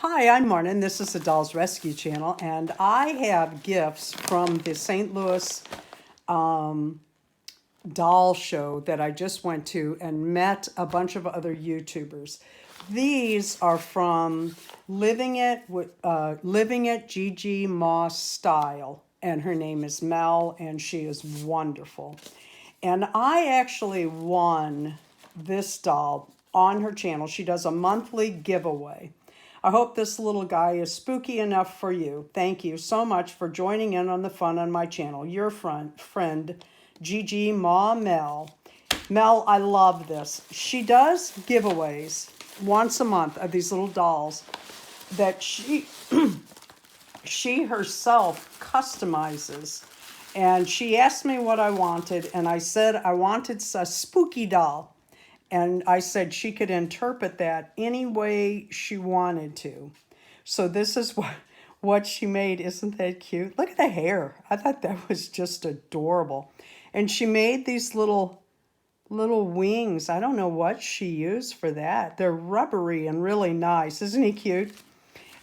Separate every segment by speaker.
Speaker 1: Hi, I'm Martin. This is the Dolls Rescue Channel, and I have gifts from the St. Louis doll show that I just went to and met a bunch of other YouTubers. These are from Living It Gigi Moss Style, and her name is Mel, and she is wonderful. And I actually won this doll on her channel. She does a monthly giveaway. I hope this little guy is spooky enough for you. Thank you so much for joining in on the fun on my channel. Your friend, Gigi Ma Mel. Mel, I love this. She does giveaways once a month of these little dolls that she herself customizes. And she asked me what I wanted, and I said I wanted a spooky doll. And I said she could interpret that any way she wanted to. So this is what she made. Isn't that cute? Look at the hair. I thought that was just adorable. And she made these little wings. I don't know what she used for that. They're rubbery and really nice. Isn't he cute?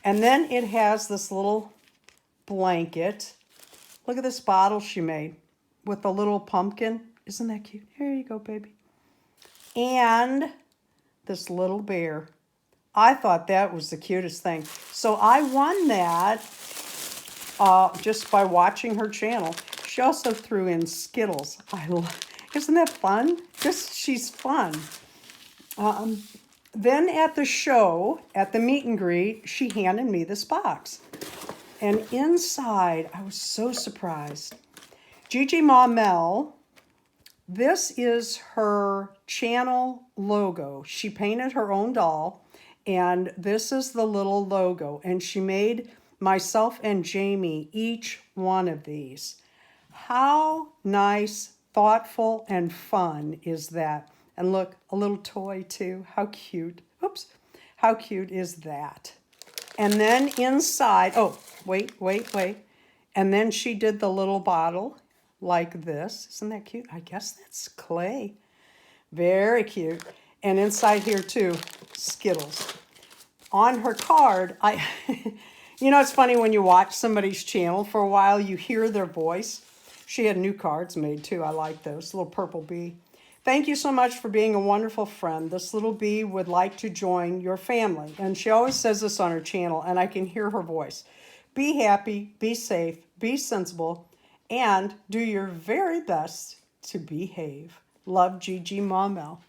Speaker 1: And then it has this little blanket. Look at this bottle she made with the little pumpkin. Isn't that cute? Here you go, baby. And this little bear. I thought that was the cutest thing. So I won that just by watching her channel. She also threw in Skittles. Isn't that fun? She's fun. Then at the show, at the meet and greet, she handed me this box. And inside, I was so surprised. Gigi Ma Mel, this is her channel logo. She painted her own doll, and this is the little logo. And she made myself and Jamie each one of these. How nice, thoughtful, and fun is that? And look, a little toy too. How cute. Oops. How cute is that? And then inside, oh, wait. And then she did the little bottle like this. Isn't that cute? I guess that's clay. Very cute. And inside here too, Skittles. On her card, you know, it's funny when you watch somebody's channel for a while, you hear their voice. She had new cards made too. I like those. Little purple bee. Thank you so much for being a wonderful friend. This little bee would like to join your family. And she always says this on her channel, and I can hear her voice. Be happy, be safe, be sensible, and do your very best to behave. Love, Gigi Ma Mel.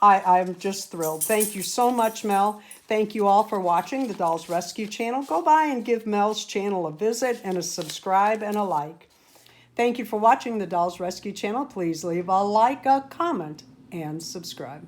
Speaker 1: I'm just thrilled. Thank you so much, Mel. Thank you all for watching the Dolls Rescue Channel. Go by and give Mel's channel a visit and a subscribe and a like. Thank you for watching the Dolls Rescue Channel. Please leave a like, a comment, and subscribe.